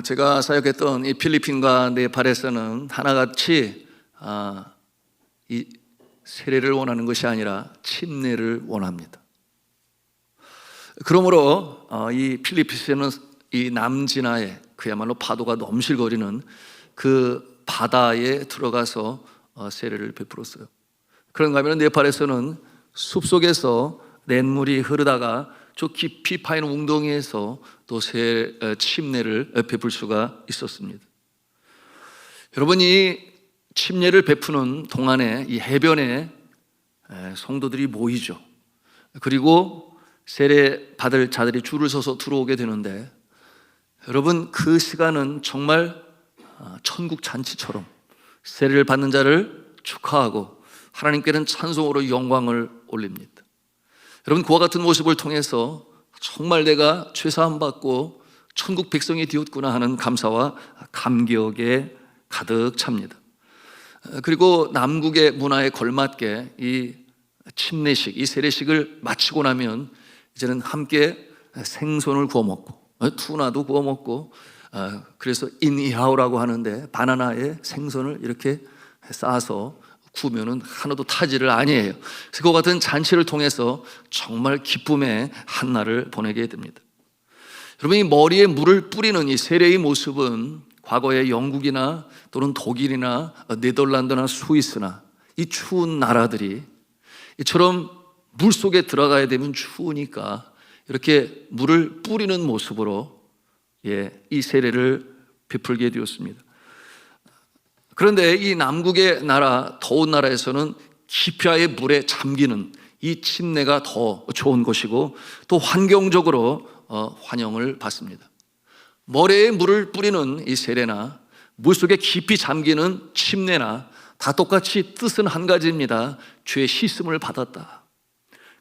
제가 사역했던 이 필리핀과 네팔에서는 하나같이 이 세례를 원하는 것이 아니라 침례를 원합니다. 그러므로 이 필리핀에서는 이 남진하에 그야말로 파도가 넘실거리는 그 바다에 들어가서 세례를 베풀었어요. 그런가 하면 네팔에서는 숲속에서 냇물이 흐르다가 저 깊이 파인 웅덩이에서 또 침례를 베풀 수가 있었습니다. 여러분, 이 침례를 베푸는 동안에 이 해변에 성도들이 모이죠. 그리고 세례 받을 자들이 줄을 서서 들어오게 되는데, 여러분, 그 시간은 정말 천국 잔치처럼 세례를 받는 자를 축하하고 하나님께는 찬송으로 영광을 올립니다. 여러분, 그와 같은 모습을 통해서 정말 내가 죄사함 받고 천국 백성이 되었구나 하는 감사와 감격에 가득 찹니다. 그리고 남국의 문화에 걸맞게 이 침례식, 이 세례식을 마치고 나면 이제는 함께 생선을 구워 먹고 투나도 구워 먹고, 그래서 인이하오라고 하는데 바나나에 생선을 이렇게 싸서 구우면은 하나도 타지를 아니에요. 그래서 그와 같은 잔치를 통해서 정말 기쁨의 한 날을 보내게 됩니다. 여러분, 이 머리에 물을 뿌리는 이 세례의 모습은 과거에 영국이나 또는 독일이나 네덜란드나 스위스나 이 추운 나라들이 이처럼 물 속에 들어가야 되면 추우니까 이렇게 물을 뿌리는 모습으로 이 세례를 베풀게 되었습니다. 그런데 이 남국의 나라, 더운 나라에서는 기피하의 물에 잠기는 이 침례가 더 좋은 것이고 또 환경적으로 환영을 받습니다. 머리에 물을 뿌리는 이 세례나 물속에 깊이 잠기는 침례나 다 똑같이 뜻은 한 가지입니다. 죄의 씻음을 받았다.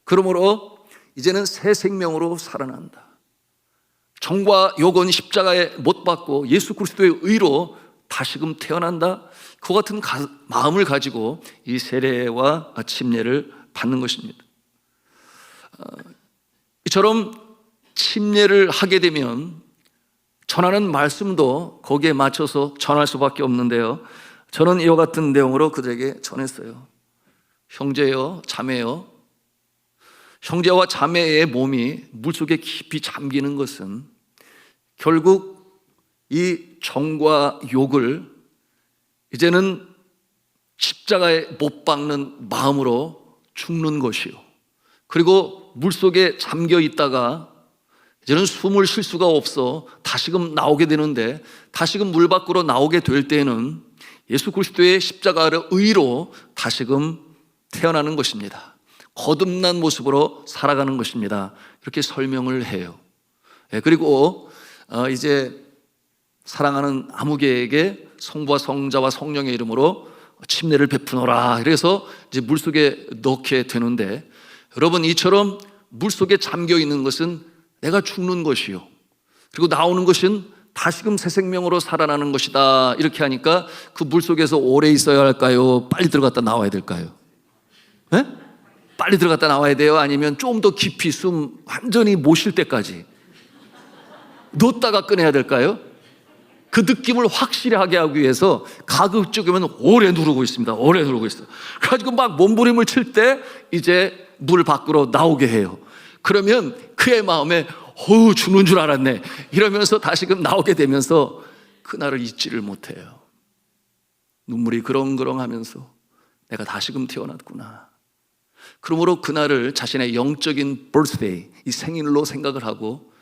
그러므로 이제는 새 생명으로 살아난다. 정과 욕은 십자가에 못 박고 예수 그리스도의 의로 다시금 태어난다. 그와 같은 마음을 가지고 이 세례와 침례를 받는 것입니다. 이처럼 침례를 하게 되면 전하는 말씀도 거기에 맞춰서 전할 수밖에 없는데요, 저는 이와 같은 내용으로 그들에게 전했어요. 형제여, 자매여, 형제와 자매의 몸이 물속에 깊이 잠기는 것은 결국 이 정과 욕을 이제는 십자가에 못 박는 마음으로 죽는 것이요, 그리고 물속에 잠겨 있다가 이제는 숨을 쉴 수가 없어 다시금 나오게 되는데, 다시금 물 밖으로 나오게 될 때에는 예수 그리스도의 십자가의 의로 다시금 태어나는 것입니다. 거듭난 모습으로 살아가는 것입니다. 이렇게 설명을 해요. 그리고 이제 사랑하는 아무개에게 성부와 성자와 성령의 이름으로 침례를 베푸노라. 그래서 이제 물속에 넣게 되는데, 여러분, 이처럼 물속에 잠겨 있는 것은 내가 죽는 것이요, 그리고 나오는 것은 다시금 새 생명으로 살아나는 것이다. 이렇게 하니까 그 물속에서 오래 있어야 할까요? 빨리 들어갔다 나와야 될까요? 네? 빨리 들어갔다 나와야 돼요? 아니면 좀 더 깊이 숨 완전히 못 쉴 때까지 넣었다가 꺼내야 될까요? 그 느낌을 확실히 하게 하기 위해서 가급적이면 오래 누르고 있습니다. 오래 누르고 있어요. 그래가지고 막 몸부림을 칠 때 이제 물 밖으로 나오게 해요. 그러면 그의 마음에 죽는 줄 알았네 이러면서 다시금 나오게 되면서 그날을 잊지를 못해요. 눈물이 그렁그렁하면서 내가 다시금 태어났구나. 그러므로 그날을 자신의 영적인 birthday, 이 생일로 생각을 하고,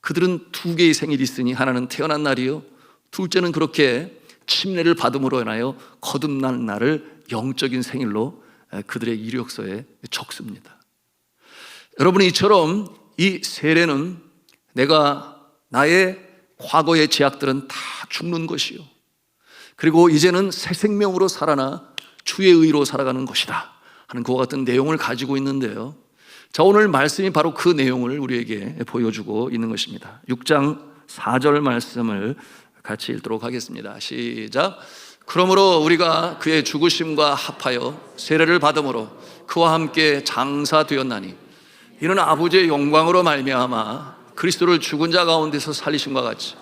그들은 두 개의 생일이 있으니 하나는 태어난 날이요, 둘째는 그렇게 침례를 받음으로 인하여 거듭난 날을 영적인 생일로 그들의 이력서에 적습니다. 여러분, 이처럼 이 세례는 내가 나의 과거의 죄악들은 다 죽는 것이요, 그리고 이제는 새 생명으로 살아나 주의 의로 살아가는 것이다 하는 그와 같은 내용을 가지고 있는데요, 자, 오늘 말씀이 바로 그 내용을 우리에게 보여주고 있는 것입니다. 6장 4절 말씀을 같이 읽도록 하겠습니다. 시작. 그러므로 우리가 그의 죽으심과 합하여 세례를 받음으로 그와 함께 장사되었나니 이는 아버지의 영광으로 말미암아 그리스도를 죽은 자 가운데서 살리심과 같이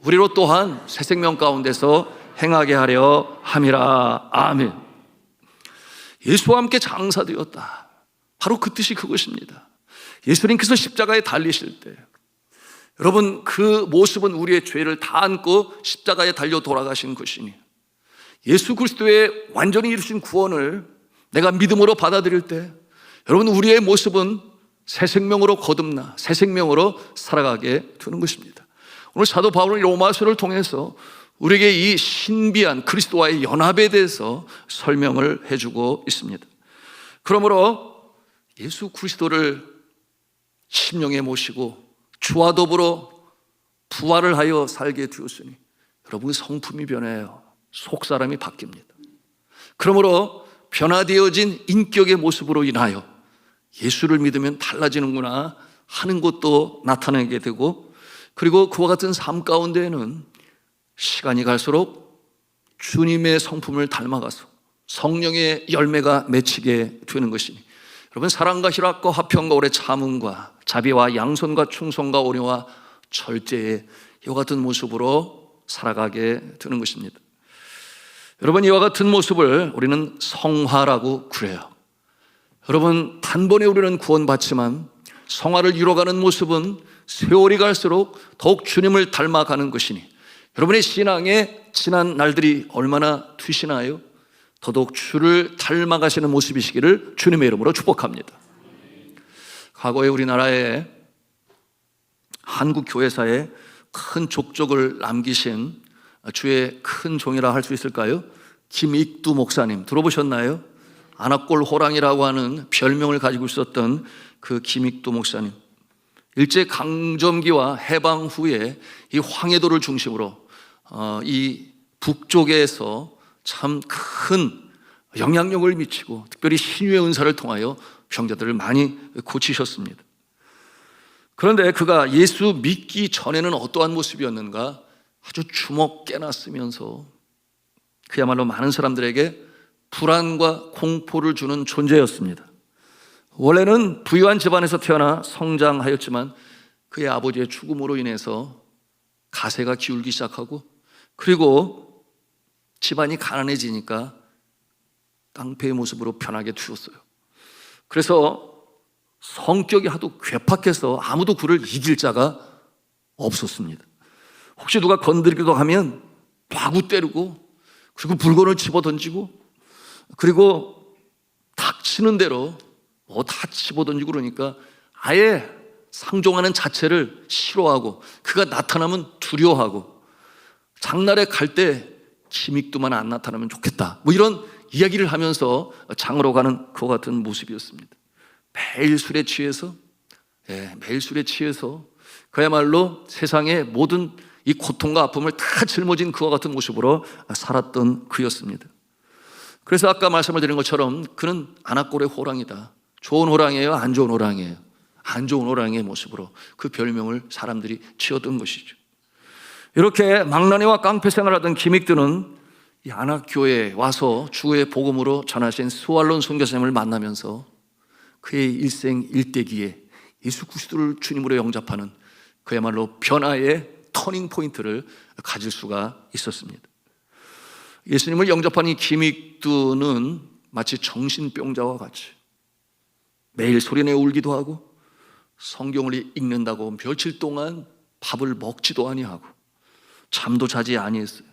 우리로 또한 새 생명 가운데서 행하게 하려 함이라. 아멘. 예수와 함께 장사되었다. 바로 그 뜻이 그것입니다. 예수님께서 십자가에 달리실 때 여러분, 그 모습은 우리의 죄를 다 안고 십자가에 달려 돌아가신 것이니, 예수 그리스도의 완전히 이루신 구원을 내가 믿음으로 받아들일 때 여러분, 우리의 모습은 새 생명으로 거듭나 새 생명으로 살아가게 되는 것입니다. 오늘 사도 바울은 로마서를 통해서 우리에게 이 신비한 그리스도와의 연합에 대해서 설명을 해주고 있습니다. 그러므로 예수 그리스도를 심령에 모시고 주와 더불어 부활을 하여 살게 되었으니 여러분, 성품이 변해요. 속사람이 바뀝니다. 그러므로 변화되어진 인격의 모습으로 인하여 예수를 믿으면 달라지는구나 하는 것도 나타나게 되고, 그리고 그와 같은 삶 가운데에는 시간이 갈수록 주님의 성품을 닮아가서 성령의 열매가 맺히게 되는 것이니, 여러분, 사랑과 희락과 화평과 오래 참음과 자비와 양선과 충성과 온유와 절제의 이와 같은 모습으로 살아가게 되는 것입니다. 여러분, 이와 같은 모습을 우리는 성화라고 그래요. 여러분, 단번에 우리는 구원받지만 성화를 이뤄가는 모습은 세월이 갈수록 더욱 주님을 닮아가는 것이니, 여러분의 신앙에 지난 날들이 얼마나 되시나요? 더더욱 주를 닮아가시는 모습이시기를 주님의 이름으로 축복합니다. 과거에 우리나라에 한국 교회사에 큰 족적을 남기신 주의 큰 종이라 할 수 있을까요? 김익두 목사님 들어보셨나요? 안압골 호랑이라고 하는 별명을 가지고 있었던 그 김익두 목사님, 일제강점기와 해방 후에 이 황해도를 중심으로 이 북쪽에서 참 큰 영향력을 미치고 특별히 신유의 은사를 통하여 병자들을 많이 고치셨습니다. 그런데 그가 예수 믿기 전에는 어떠한 모습이었는가? 아주 주먹 깨놨으면서 그야말로 많은 사람들에게 불안과 공포를 주는 존재였습니다. 원래는 부유한 집안에서 태어나 성장하였지만 그의 아버지의 죽음으로 인해서 가세가 기울기 시작하고, 그리고 집안이 가난해지니까 깡패의 모습으로 변하게 되었어요. 그래서 성격이 하도 괴팍해서 아무도 그를 이길 자가 없었습니다. 혹시 누가 건드리기도 하면 마구 때리고, 그리고 물건을 집어던지고, 그리고 닥치는 대로 다 집어던지고, 그러니까 아예 상종하는 자체를 싫어하고 그가 나타나면 두려워하고, 장날에 갈 때 김익두만 안 나타나면 좋겠다, 이런 이야기를 하면서 장으로 가는 그와 같은 모습이었습니다. 매일 술에 취해서 그야말로 세상의 모든 이 고통과 아픔을 다 짊어진 그와 같은 모습으로 살았던 그였습니다. 그래서 아까 말씀을 드린 것처럼 그는 안압골의 호랑이다. 좋은 호랑이에요? 안 좋은 호랑이에요? 안 좋은 호랑이의 모습으로 그 별명을 사람들이 지었던 것이죠. 이렇게 망나니와 깡패 생활하던 김익두는 이 안악교회에 와서 주의 복음으로 전하신 스왈론 선교사님을 만나면서 그의 일생 일대기에 예수 그리스도를 주님으로 영접하는 그야말로 변화의 터닝 포인트를 가질 수가 있었습니다. 예수님을 영접한 이 김익두는 마치 정신병자와 같이 매일 소리내 울기도 하고 성경을 읽는다고 며칠 동안 밥을 먹지도 아니하고 잠도 자지 아니했어요.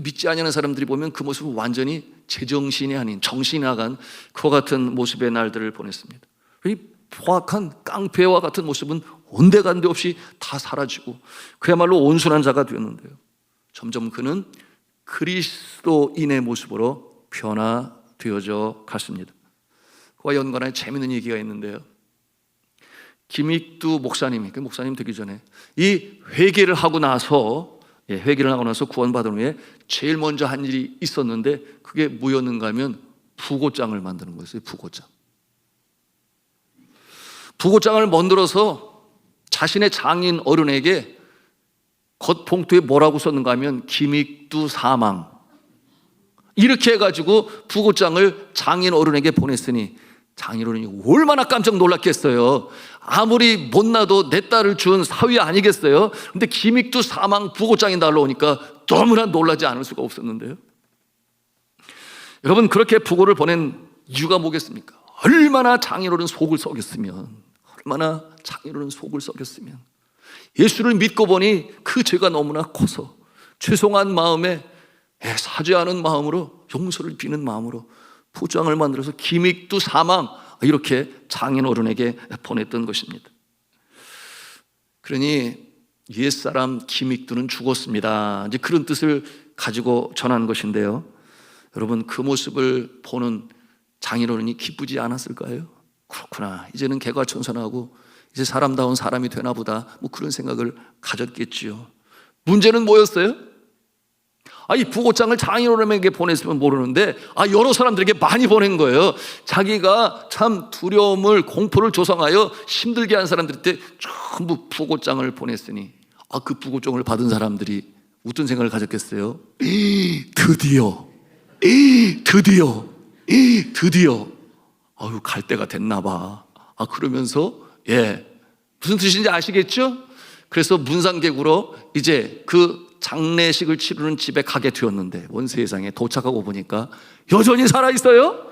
믿지 아니하는 사람들이 보면 그 모습은 완전히 제정신이 아닌 정신이 나간 그와 같은 모습의 날들을 보냈습니다. 이 포악한 깡패와 같은 모습은 온데간데 없이 다 사라지고 그야말로 온순한 자가 되었는데요, 점점 그는 그리스도인의 모습으로 변화되어져 갔습니다. 그와 연관한 재미있는 얘기가 있는데요, 김익두 목사님이, 그 목사님 되기 전에 이 회개를 하고 나서 구원받은 후에 제일 먼저 한 일이 있었는데 그게 뭐였는가 하면 부고장을 만드는 거였어요. 부고장을 만들어서 자신의 장인 어른에게 겉봉투에 뭐라고 썼는가 하면 김익두 사망, 이렇게 해가지고 부고장을 장인 어른에게 보냈으니 장인어른이 얼마나 깜짝 놀랐겠어요. 아무리 못나도 내 딸을 준 사위 아니겠어요? 근데 김익두 사망 부고장이 날라오니까 너무나 놀라지 않을 수가 없었는데요. 여러분, 그렇게 부고를 보낸 이유가 뭐겠습니까? 얼마나 장인어른 속을 썩였으면, 얼마나 장인어른 속을 썩였으면. 예수를 믿고 보니 그 죄가 너무나 커서 죄송한 마음에 사죄하는 마음으로, 용서를 비는 마음으로 부장을 만들어서 김익두 사망, 이렇게 장인어른에게 보냈던 것입니다. 그러니 옛사람 김익두는 죽었습니다, 이제 그런 뜻을 가지고 전한 것인데요. 여러분, 그 모습을 보는 장인어른이 기쁘지 않았을까요? 그렇구나, 이제는 개과천선하고 이제 사람다운 사람이 되나 보다, 뭐 그런 생각을 가졌겠지요. 문제는 뭐였어요? 이 부고장을 장인어른에게 보냈으면 모르는데 여러 사람들에게 많이 보낸 거예요. 자기가 참 두려움을, 공포를 조성하여 힘들게 한 사람들한테 전부 부고장을 보냈으니 그 부고장을 받은 사람들이 어떤 생각을 가졌겠어요? 드디어 갈 때가 됐나 봐. 그러면서 무슨 뜻인지 아시겠죠? 그래서 문상객으로 이제 그 장례식을 치르는 집에 가게 되었는데, 온 세상에 도착하고 보니까 여전히 살아있어요.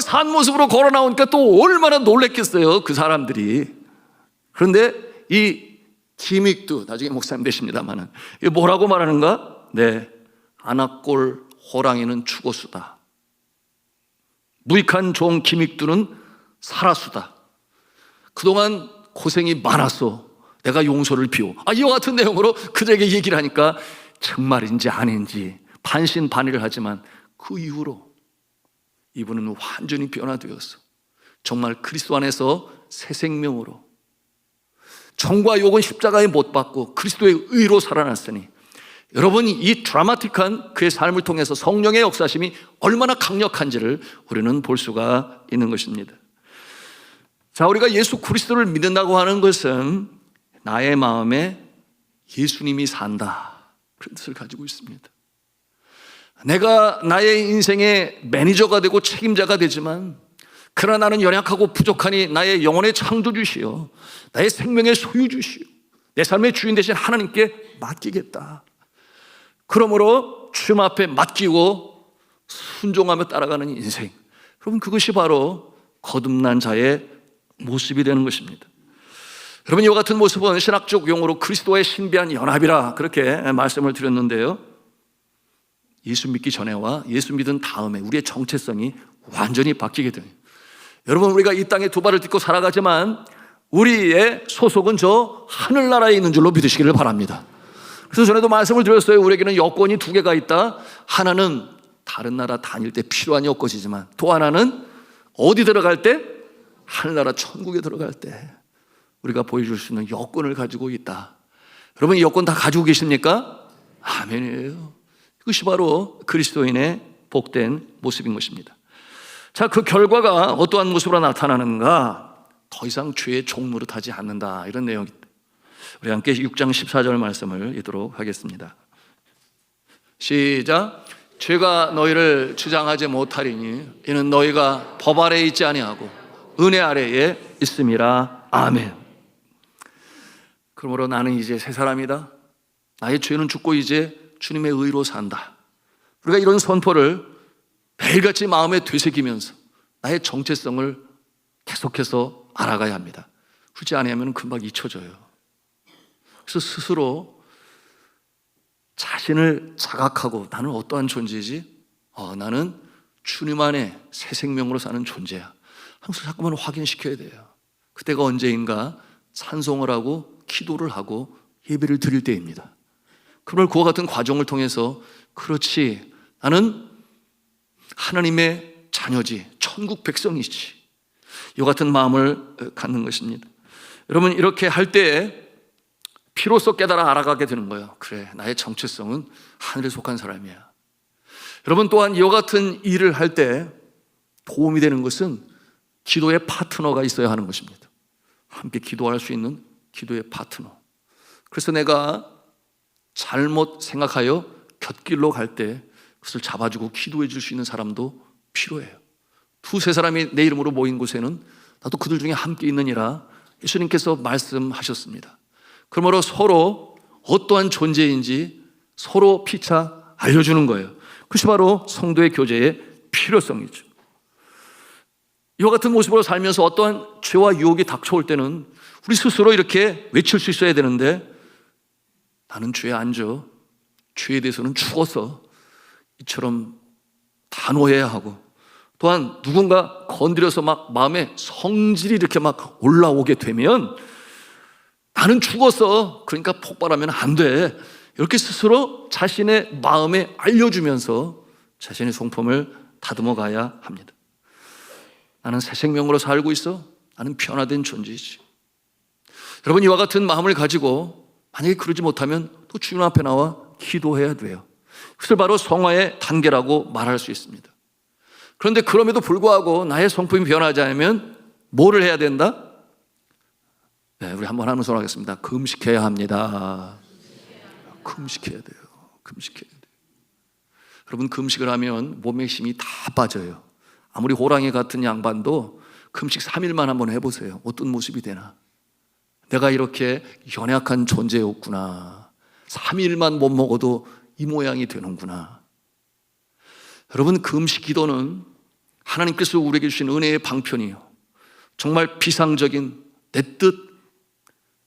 산 모습으로 걸어 나오니까 또 얼마나 놀랬겠어요, 그 사람들이. 그런데 이 김익두, 나중에 목사님 되십니다만은, 뭐라고 말하는가? 아나꼴 호랑이는 죽었수다. 무익한 종 김익두는 살았수다. 그동안 고생이 많았어. 내가 용서를 비워. 이와 같은 내용으로 그들에게 얘기를 하니까 정말인지 아닌지 반신반의를 하지만 그 이후로 이분은 완전히 변화되었어. 정말 그리스도 안에서 새 생명으로, 정과 욕은 십자가에 못 박고 그리스도의 의로 살아났으니, 여러분이 이 드라마틱한 그의 삶을 통해서 성령의 역사심이 얼마나 강력한지를 우리는 볼 수가 있는 것입니다. 자, 우리가 예수 그리스도를 믿는다고 하는 것은 나의 마음에 예수님이 산다, 그런 뜻을 가지고 있습니다. 내가 나의 인생의 매니저가 되고 책임자가 되지만, 그러나 나는 연약하고 부족하니 나의 영혼의 창조주시여, 나의 생명의 소유주시여, 내 삶의 주인 되신 하나님께 맡기겠다. 그러므로 주님 앞에 맡기고 순종하며 따라가는 인생, 여러분, 그것이 바로 거듭난 자의 모습이 되는 것입니다. 여러분, 이와 같은 모습은 신학적 용어로 그리스도의 신비한 연합이라 그렇게 말씀을 드렸는데요, 예수 믿기 전에와 예수 믿은 다음에 우리의 정체성이 완전히 바뀌게 돼요. 여러분, 우리가 이 땅에 두 발을 딛고 살아가지만 우리의 소속은 저 하늘나라에 있는 줄로 믿으시기를 바랍니다. 그래서 전에도 말씀을 드렸어요. 우리에게는 여권이 두 개가 있다. 하나는 다른 나라 다닐 때 필요한 여권이지만, 또 하나는 어디 들어갈 때? 하늘나라 천국에 들어갈 때 우리가 보여줄 수 있는 여권을 가지고 있다. 여러분, 이 여권 다 가지고 계십니까? 아멘이에요. 이것이 바로 그리스도인의 복된 모습인 것입니다. 자, 그 결과가 어떠한 모습으로 나타나는가? 더 이상 죄의 종노릇하지 않는다, 이런 내용입니다. 우리 함께 6장 14절 말씀을 읽도록 하겠습니다. 시작. 죄가 너희를 주장하지 못하리니 이는 너희가 법 아래에 있지 아니하고 은혜 아래에 있음이라. 아멘. 그러므로 나는 이제 새 사람이다. 나의 죄는 죽고 이제 주님의 의로 산다. 우리가 이런 선포를 매일같이 마음에 되새기면서 나의 정체성을 계속해서 알아가야 합니다. 그렇지 않으면 금방 잊혀져요. 그래서 스스로 자신을 자각하고, 나는 어떠한 존재지? 나는 주님 안에 새 생명으로 사는 존재야. 항상 자꾸만 확인시켜야 돼요. 그때가 언제인가? 찬송을 하고 기도를 하고 예배를 드릴 때입니다. 그걸 그와 같은 과정을 통해서, 그렇지, 나는 하나님의 자녀지, 천국 백성이지, 이 같은 마음을 갖는 것입니다. 여러분, 이렇게 할 때에 비로소 깨달아 알아가게 되는 거예요. 그래, 나의 정체성은 하늘에 속한 사람이야. 여러분, 또한 이와 같은 일을 할 때 도움이 되는 것은 기도의 파트너가 있어야 하는 것입니다. 함께 기도할 수 있는 기도의 파트너. 그래서 내가 잘못 생각하여 곁길로 갈 때 그것을 잡아주고 기도해 줄 수 있는 사람도 필요해요. 두세 사람이 내 이름으로 모인 곳에는 나도 그들 중에 함께 있느니라 예수님께서 말씀하셨습니다. 그러므로 서로 어떠한 존재인지 서로 피차 알려주는 거예요. 그것이 바로 성도의 교제의 필요성이죠. 이와 같은 모습으로 살면서 어떠한 죄와 유혹이 닥쳐올 때는 우리 스스로 이렇게 외칠 수 있어야 되는데, 나는 죄에 안 져, 죄에 대해서는 죽어서 이처럼 단호해야 하고, 또한 누군가 건드려서 막 마음에 성질이 이렇게 막 올라오게 되면 나는 죽었어, 그러니까 폭발하면 안 돼, 이렇게 스스로 자신의 마음에 알려주면서 자신의 성품을 다듬어 가야 합니다. 나는 새 생명으로 살고 있어, 나는 변화된 존재이지. 여러분, 이와 같은 마음을 가지고 만약에 그러지 못하면 또 주님 앞에 나와 기도해야 돼요. 그것을 바로 성화의 단계라고 말할 수 있습니다. 그런데 그럼에도 불구하고 나의 성품이 변하지 않으면 뭐를 해야 된다? 네, 우리 한번 하는 손 하겠습니다. 금식해야 합니다. 금식해야 돼요. 금식해야 돼요. 여러분, 금식을 하면 몸에 힘이 다 빠져요. 아무리 호랑이 같은 양반도 금식 3일만 한번 해보세요. 어떤 모습이 되나? 내가 이렇게 연약한 존재였구나. 3일만 못 먹어도 이 모양이 되는구나. 여러분, 금식 기도는 하나님께서 우리에게 주신 은혜의 방편이에요. 정말 비상적인 내 뜻,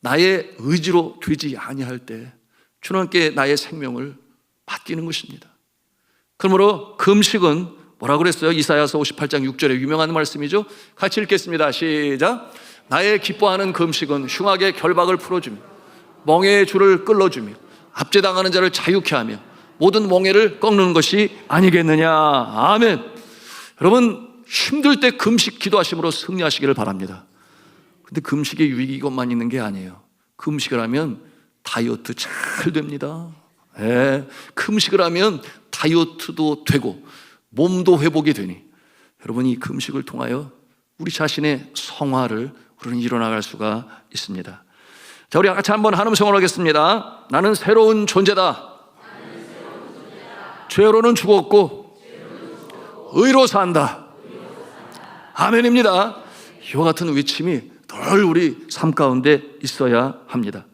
나의 의지로 되지 아니할 때 주님께 나의 생명을 맡기는 것입니다. 그러므로 금식은 뭐라고 그랬어요? 이사야서 58장 6절에 유명한 말씀이죠. 같이 읽겠습니다. 시작. 나의 기뻐하는 금식은 흉악의 결박을 풀어주며 멍에의 줄을 끌어주며 압제당하는 자를 자유케 하며 모든 멍에를 꺾는 것이 아니겠느냐. 아멘. 여러분, 힘들 때 금식 기도하심으로 승리하시기를 바랍니다. 근데 금식의 유익이 이것만 있는 게 아니에요. 금식을 하면 다이어트 잘 됩니다. 네. 금식을 하면 다이어트도 되고 몸도 회복이 되니 여러분이 금식을 통하여 우리 자신의 성화를 우리는 이뤄나갈 수가 있습니다. 자, 우리 같이 한번 한음 성언하겠습니다. 나는 새로운 존재다. 죄로는 죽었고 의로 산다. 아멘입니다. 이와 같은 외침이 늘 우리 삶 가운데 있어야 합니다.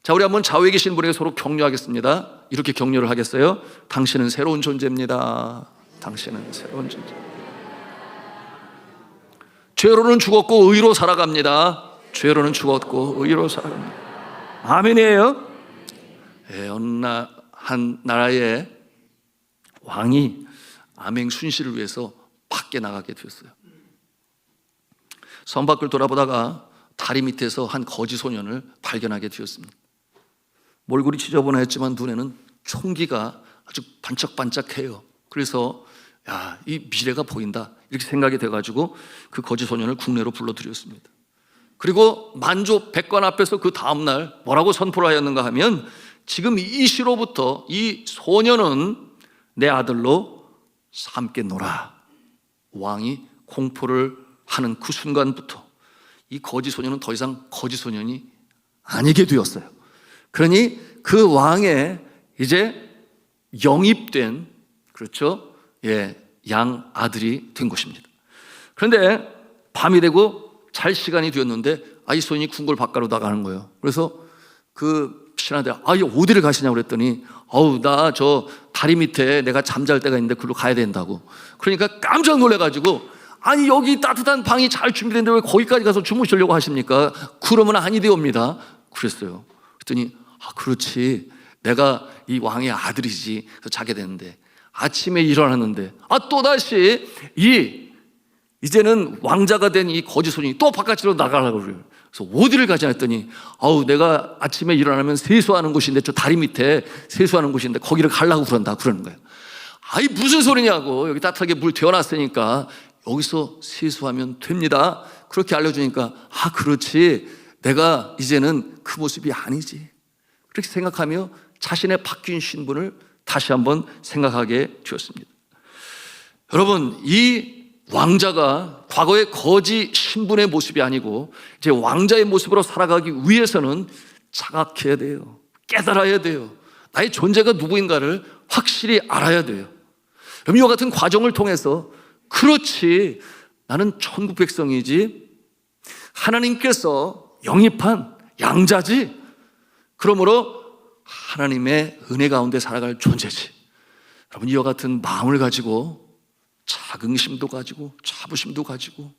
자, 우리 한번 좌우에 계신 분에게 서로 격려하겠습니다. 이렇게 격려를 하겠어요? 당신은 새로운 존재입니다. 당신은 새로운 존재. 죄로는 죽었고 의로 살아갑니다. 죄로는 죽었고 의로 살아갑니다. 아멘이에요. 어느 한 나라의 왕이 암행 순시를 위해서 밖에 나가게 되었어요. 성 밖을 돌아보다가 다리 밑에서 한 거지 소년을 발견하게 되었습니다. 몰골이 지저분했지만 눈에는 총기가 아주 반짝반짝해요. 그래서 야, 이 미래가 보인다 이렇게 생각이 돼가지고 그 거지 소년을 국내로 불러들였습니다. 그리고 만조 백관 앞에서 그 다음날 뭐라고 선포를 하였는가 하면, 지금 이 시로부터 이 소년은 내 아들로 함께 놀아. 왕이 공포를 하는 그 순간부터 이 거지 소년은 더 이상 거지 소년이 아니게 되었어요. 그러니 그 왕의 이제 영입된, 그렇죠? 양 아들이 된 것입니다. 그런데 밤이 되고 잘 시간이 되었는데 이 소년이 궁궐 바깥으로 나가는 거예요. 그래서 그 신하들, 어디를 가시냐고 그랬더니 나 저 다리 밑에 내가 잠잘 때가 있는데 그걸로 가야 된다고. 그러니까 깜짝 놀래가지고, 아니 여기 따뜻한 방이 잘 준비됐는데 왜 거기까지 가서 주무시려고 하십니까? 그러면 아니되옵니다. 그랬어요. 그랬더니 그렇지, 내가 이 왕의 아들이지. 그래서 자게 되는데 아침에 일어났는데 또다시 이제는 왕자가 된 이 거지 소년이 또 바깥으로 나가려고 그래요. 그래서 어디를 가자 했더니 내가 아침에 일어나면 세수하는 곳인데 저 다리 밑에 세수하는 곳인데 거기를 가려고 그러는 거예요. 무슨 소리냐고, 여기 따뜻하게 물 데워놨으니까 여기서 세수하면 됩니다. 그렇게 알려주니까 그렇지, 내가 이제는 그 모습이 아니지. 그렇게 생각하며 자신의 바뀐 신분을 다시 한번 생각하게 되었습니다. 여러분, 이 왕자가 과거의 거지 신분의 모습이 아니고 이제 왕자의 모습으로 살아가기 위해서는 자각해야 돼요. 깨달아야 돼요. 나의 존재가 누구인가를 확실히 알아야 돼요. 이와 같은 과정을 통해서 그렇지, 나는 천국 백성이지, 하나님께서 영입한 양자지, 그러므로 하나님의 은혜 가운데 살아갈 존재지. 여러분, 이와 같은 마음을 가지고 자긍심도 가지고 자부심도 가지고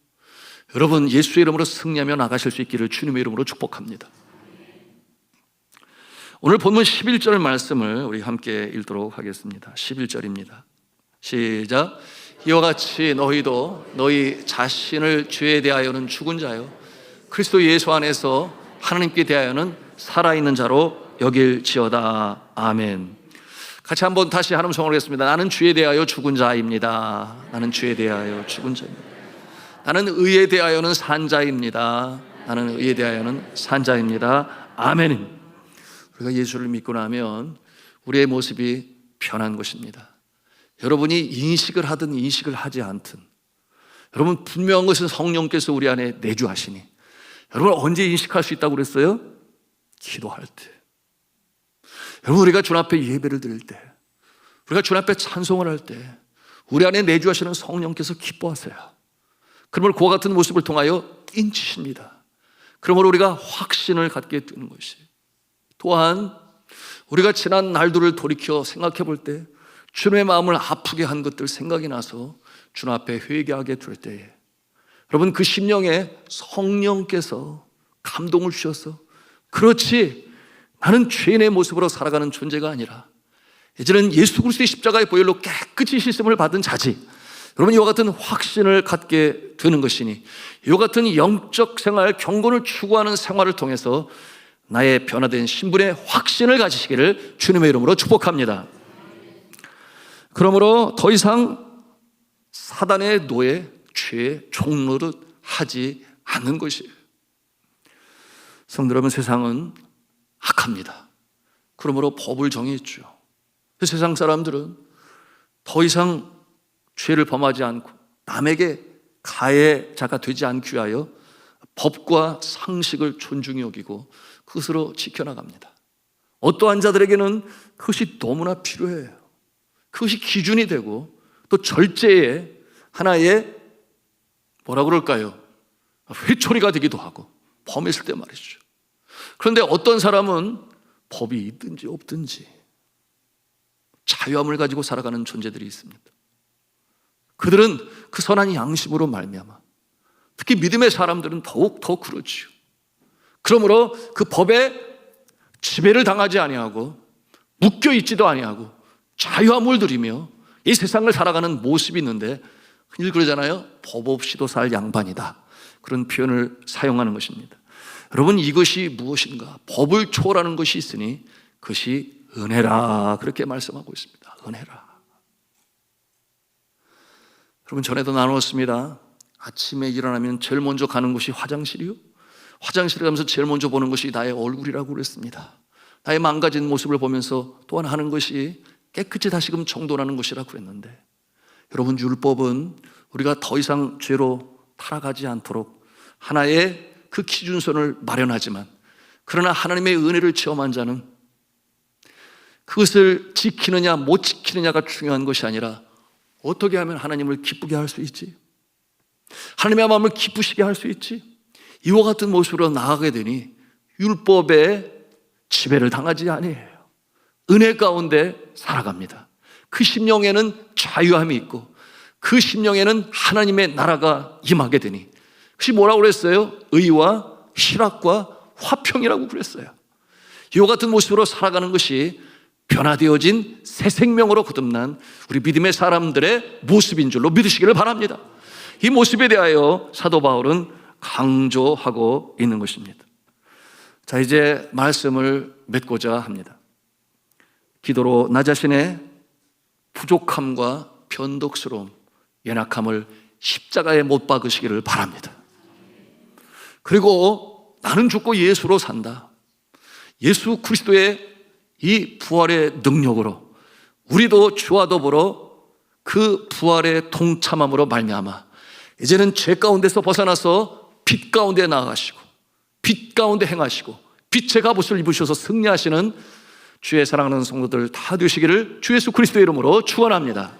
여러분 예수의 이름으로 승리하며 나가실 수 있기를 주님의 이름으로 축복합니다. 오늘 본문 11절 말씀을 우리 함께 읽도록 하겠습니다. 11절입니다. 시작. 이와 같이 너희도 너희 자신을 죄에 대하여는 죽은 자요 그리스도 예수 안에서 하나님께 대하여는 살아있는 자로 여길지어다. 아멘. 같이 한번 다시 한 음성으로 하겠습니다. 나는 죄에 대하여 죽은 자입니다. 나는 죄에 대하여 죽은 자입니다. 나는 의에 대하여는 산 자입니다. 나는 의에 대하여는 산 자입니다. 아멘. 우리가 예수를 믿고 나면 우리의 모습이 변한 것입니다. 여러분이 인식을 하든 인식을 하지 않든 여러분 분명한 것은 성령께서 우리 안에 내주하시니 여러분 언제 인식할 수 있다고 그랬어요? 기도할 때. 여러분 우리가 주님 앞에 예배를 드릴 때, 우리가 주님 앞에 찬송을 할 때 우리 안에 내주하시는 성령께서 기뻐하세요. 그러므로 그와 같은 모습을 통하여 인치십니다. 그러므로 우리가 확신을 갖게 되는 것이, 또한 우리가 지난 날들을 돌이켜 생각해 볼 때 주님의 마음을 아프게 한 것들 생각이 나서 주님 앞에 회개하게 될 때에 여러분 그 심령에 성령께서 감동을 주셔서 그렇지, 나는 죄인의 모습으로 살아가는 존재가 아니라 이제는 예수 그리스도의 십자가의 보혈로 깨끗이 씻음을 받은 자지. 여러분 이와 같은 확신을 갖게 되는 것이니 이와 같은 영적 생활, 경건을 추구하는 생활을 통해서 나의 변화된 신분의 확신을 가지시기를 주님의 이름으로 축복합니다. 그러므로 더 이상 사단의 노예, 죄의 종노릇 하지 않는 것이에요. 성도 여러분, 세상은 악합니다. 그러므로 법을 정했죠. 세상 사람들은 더 이상 죄를 범하지 않고 남에게 가해자가 되지 않기 위하여 법과 상식을 존중히 여기고 그것으로 지켜나갑니다. 어떠한 자들에게는 그것이 너무나 필요해요. 그것이 기준이 되고 또 절제의 하나의 뭐라 그럴까요? 회초리가 되기도 하고 범했을 때 말이죠. 그런데 어떤 사람은 법이 있든지 없든지 자유함을 가지고 살아가는 존재들이 있습니다. 그들은 그 선한 양심으로 말미암아 특히 믿음의 사람들은 더욱 더 그렇지요. 그러므로 그 법에 지배를 당하지 아니하고 묶여 있지도 아니하고 자유함을 누리며 이 세상을 살아가는 모습이 있는데 흔히 그러잖아요. 법 없이도 살 양반이다. 그런 표현을 사용하는 것입니다. 여러분 이것이 무엇인가? 법을 초월하는 것이 있으니 그것이 은혜라, 그렇게 말씀하고 있습니다. 은혜라. 여러분 전에도 나누었습니다. 아침에 일어나면 제일 먼저 가는 곳이 화장실이요? 화장실에 가면서 제일 먼저 보는 것이 나의 얼굴이라고 그랬습니다. 나의 망가진 모습을 보면서 또한 하는 것이 깨끗이 다시금 정돈하는 것이라고 그랬는데 여러분 율법은 우리가 더 이상 죄로 타락하지 않도록 하나의 그 기준선을 마련하지만 그러나 하나님의 은혜를 체험한 자는 그것을 지키느냐 못 지키느냐가 중요한 것이 아니라 어떻게 하면 하나님을 기쁘게 할 수 있지? 하나님의 마음을 기쁘시게 할 수 있지? 이와 같은 모습으로 나아가게 되니 율법의 지배를 당하지 아니에요. 은혜 가운데 살아갑니다. 그 심령에는 자유함이 있고 그 심령에는 하나님의 나라가 임하게 되니 그것이 뭐라고 그랬어요? 의와 희락과 화평이라고 그랬어요. 이와 같은 모습으로 살아가는 것이 변화되어진 새 생명으로 거듭난 우리 믿음의 사람들의 모습인 줄로 믿으시기를 바랍니다. 이 모습에 대하여 사도 바울은 강조하고 있는 것입니다. 자, 이제 말씀을 맺고자 합니다. 기도로 나 자신의 부족함과 변덕스러움, 연약함을 십자가에 못 박으시기를 바랍니다. 그리고 나는 죽고 예수로 산다. 예수 그리스도의 이 부활의 능력으로 우리도 주와 더불어 그 부활의 동참함으로 말미암아 이제는 죄 가운데서 벗어나서 빛 가운데 나아가시고 빛 가운데 행하시고 빛의 갑옷을 입으셔서 승리하시는 주의 사랑하는 성도들 다 되시기를 주 예수 그리스도의 이름으로 축원합니다.